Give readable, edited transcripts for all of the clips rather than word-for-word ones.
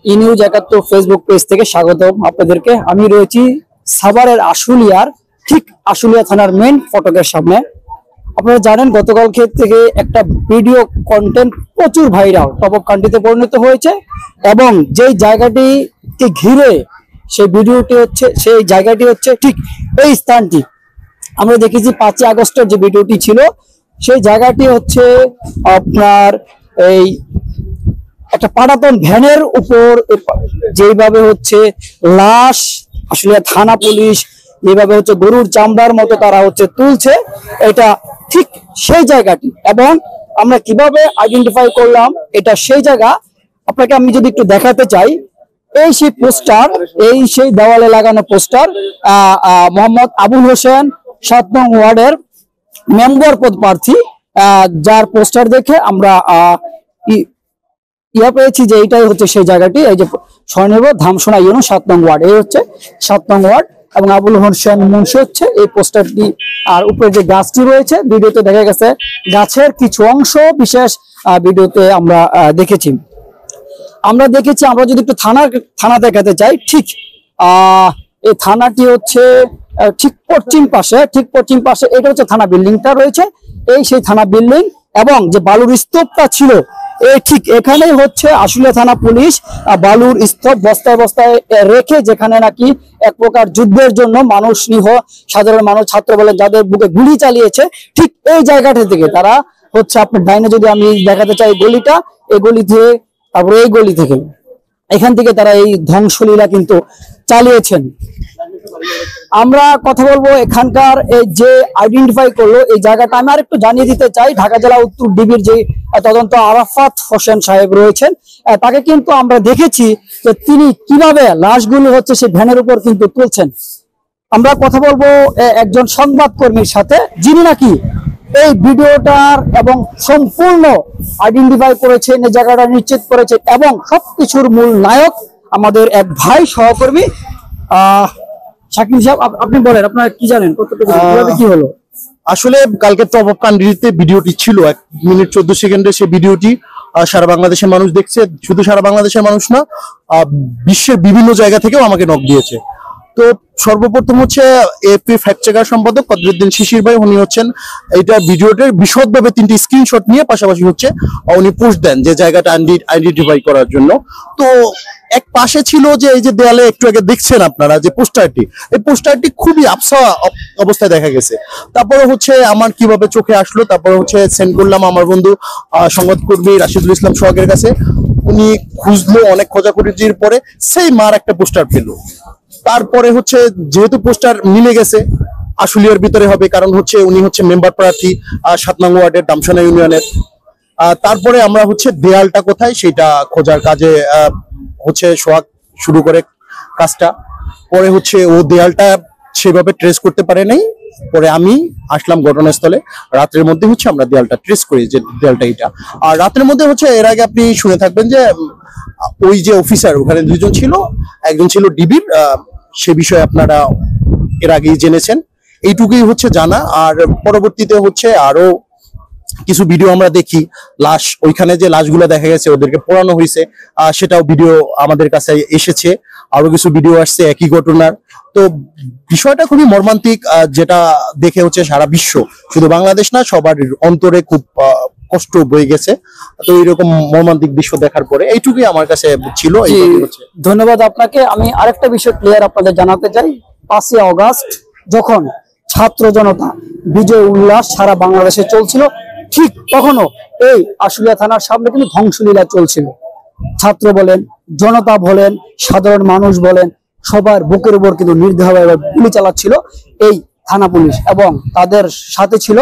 ই news ৭১ Facebook page থেকে স্বাগতম আপনাদেরকে। আমি রয়েছি সাভারের আশুলিয়ার ঠিক আশুলিয়া থানার মেইন ফটকের সামনে। আপনারা জানেন গতকাল থেকে একটা ভিডিও কন্টেন্ট প্রচুর ভাইরাল টপ অফ কান্ট্রিতে পরিণত হয়েছে এবং যেই জায়গাটিকে ঘিরে সেই জায়গাটি হচ্ছে ঠিক এই স্থানটি। আমরা দেখেছি ৫ই আগস্টের যে ভিডিওটি ছিল সেই জায়গাটি হচ্ছে আপনার এই একটা পাটাতন ভ্যানের উপর যেভাবে হচ্ছে লাশ আসলে থানা পুলিশ যেভাবে হচ্ছে গরুর চামড়ার মতো তারা হচ্ছে তুলছে, এটা ঠিক সেই জায়গাটি। এবং আমরা কিভাবে আইডেন্টিফাই করলাম এটা সেই জায়গা, আপনাকে আমি যদি একটু দেখাতে চাই। এই সেই পোস্টার, এই সেই দেওয়ালে লাগানো পোস্টার, মোহাম্মদ আবুল হোসেন ৭ নং ওয়ার্ডের মেম্বার পদ প্রার্থী, যার পোস্টার দেখে আমরা পেয়েছি যে এইটাই হচ্ছে সেই জায়গাটি। এই যে স্বনির্ভর ধামসোনা ইউনিয়ন ৭ নং ওয়ার্ড, এই হচ্ছে ৭ নং ওয়ার্ড এবং আবুল হোসেন মুন্সি হচ্ছে এই পোস্টারটি। আর উপরে যে গাছটি রয়েছে ভিডিওতে দেখা গেছে গাছের কিছু অংশ বিশেষ ভিডিওতে আমরা দেখেছি। আমরা যদি একটু থানা দেখাতে চাই, ঠিক এই থানাটি হচ্ছে ঠিক পশ্চিম পাশে এটা হচ্ছে থানা বিল্ডিংটা রয়েছে, এই সেই থানা বিল্ডিং এবং যে বালুর স্তূপটা ছিল এই ঠিক এখানেই হচ্ছে আশুলিয়া থানা পুলিশ বালুর স্তূপ বস্তায় বস্তায় রেখে, যেখানে নাকি এক প্রকার যুদ্ধের জন্য মানুষ সাধারণ মানুষ ছাত্র বলেন যাদের বুকে গুলি চালিয়েছে, ঠিক এই জায়গাটা থেকে তারা হচ্ছে আপনার ডাইনে যদি আমি দেখাতে চাই গলিটা, এই গলি থেকে তারপরে এই গলি থেকে এখান থেকে তারা এই ধ্বংসলীলা কিন্তু চালিয়েছেন। আমরা কথা বলবো এখানকার এই যে আইডেন্টিফাই করলো এই জায়গাটা। আমি আরেকটু জানিয়ে দিতে চাই, ঢাকা জেলা উত্তর ডিবির যে তদন্ত আরাফাত হোসেন সাহেব রয়েছেন, তাকে কিন্তু আমরা দেখেছি যে তিনি কিভাবে লাশগুলো হচ্ছে সেই ভ্যানের উপর কিন্তু তুলছেন। আমরা কথা বলবো একজন সংবাদকর্মীর সাথে, যিনি নাকি এই ভিডিওটার এবং সম্পূর্ণ আইডেন্টিফাই করেছেন, এই জায়গাটা নিশ্চিত করেছেন এবং সবকিছুর মূল নায়ক আমাদের এক ভাই সহকর্মী শাকিল সাহেব। আপনি বলেন, আপনারা কি জানেন কি হলো? আসলে কালকে টপ অফ কান্ট্রিতে ভিডিওটি ছিল 1 মিনিট 14 সেকেন্ডের। সেই ভিডিওটি সারা বাংলাদেশের মানুষ দেখছে, শুধু সারা বাংলাদেশের মানুষ না, বিশ্বের বিভিন্ন জায়গা থেকেও আমাকে নক দিয়েছে। তো সর্বপ্রথম হচ্ছে এপি ফ্যাক্ট চেকার সম্পাদক কদরুদ্দিন শিশির ভাই, উনি হচ্ছেন এইটা ভিডিওটার বিশদভাবে 3টি স্ক্রিনশট নিয়ে পাশাপাশি হচ্ছে উনি পোস্ট দেন যে জায়গাটা আইডেন্টিফাই করার জন্য। তো এক পাশে ছিল যে এই যে দেয়ালে একটু আগে দেখছেন আপনারা যে পোস্টারটি, এই পোস্টারটি খুবই আবছা অবস্থায় দেখা গেছে। তারপরে হচ্ছে আমার কিভাবে চোখে আসলো, তারপরে হচ্ছে সেন্ড করলাম আমার বন্ধু সংবাদকর্মী রাশিদুল ইসলাম সোহাগের কাছে। উনি খুঁজলো, অনেক খোঁজাখুঁজির পরে সেই মার একটা পোস্টার পেল। তারপরে হচ্ছে যেহেতু পোস্টার মিলে গেছে আশুলিয়ার ভিতরে হবে, কারণ হচ্ছে উনি হচ্ছে মেম্বার প্রার্থী ৭ নং ওয়ার্ডের ধামসোনা ইউনিয়নের। তারপরে আমরা হচ্ছে দেয়ালটা কোথায় সেটা খোঁজার কাজে হচ্ছে সোহাগ শুরু করে কাজটা। পরে হচ্ছে ও দেয়ালটা সেভাবে ট্রেস করতে পারে নাই, পরে আমি আসলাম ঘটনাস্থলে। রাতের মধ্যে হচ্ছে আমরা দেয়ালটা ট্রেস করি যে দেয়ালটা এটা। আর রাতের মধ্যে হচ্ছে এর আগে আপনি শুনে থাকবেন যে ওই যে অফিসার ওখানে 2 জন ছিল, একজন ছিল ডিবির, সে বিষয়ে আপনারা এর আগেই জেনেছেন। এইটুকুই হচ্ছে জানা। আর পরবর্তীতে হচ্ছে আরো কিছু ভিডিও আমরা দেখি, লাশ ওইখানে যে লাশগুলো দেখা গেছে ওদেরকে পোড়ানো হয়েছে, সেটাও ভিডিও আমাদের কাছে এসেছে। আরো কিছু ভিডিও আসছে একই ঘটনার। তো বিষয়টা খুবই মর্মান্তিক, যেটা দেখে হচ্ছে সারা বিশ্ব, শুধু বাংলাদেশ না, সবার অন্তরে খুব কষ্ট বয়ে গেছে। তো এইরকম মর্মান্তিক দৃশ্য দেখার পরে এইটুকুই আমার কাছে ছিল। ধন্যবাদ আপনাকে। আমি আরেকটা বিষয় ক্লিয়ার আপনাদের জানাতে চাই, 5ই আগস্ট যখন ছাত্র জনতা বিজয় উল্লাস সারা বাংলাদেশে চলছিল, ঠিক তখনও এই আশুলিয়া থানার সামনে কিন্তু ধ্বংসলীলা চলছিল। ছাত্র বলেন, জনতা বলেন, সাধারণ মানুষ বলেন, সবার বুকের উপর কিন্তু নির্দয়ভাবে গুলি চালাচ্ছিল এই থানা পুলিশ এবং তাদের সাথে ছিল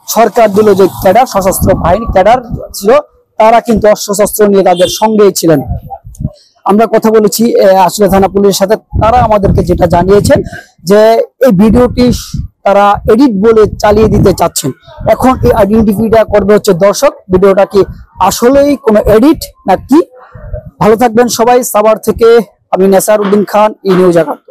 সরকার দিল যে ক্যাডার, সশস্ত্র বাহিনী ক্যাডার ছিল, তারা কিন্তু অস্ত্রশস্ত্র নিয়ে তাদের সঙ্গেই ছিলেন। আমরা কথা বলেছি আশুলিয়া থানা পুলিশের সাথে, তারা আমাদেরকে যেটা জানিয়েছেন যে এই ভিডিওটি তারা এডিট বলে চালিয়ে দিতে চাচ্ছেন। এখন এই আইডেন্টিফাইটা করবে হচ্ছে দর্শক, ভিডিওটা কি আসলেই কোনো এডিট নাকি। ভালো থাকবেন সবাই। সাভার থেকে আমি নেসার উদ্দিন খান, ই নিউজ ৭১।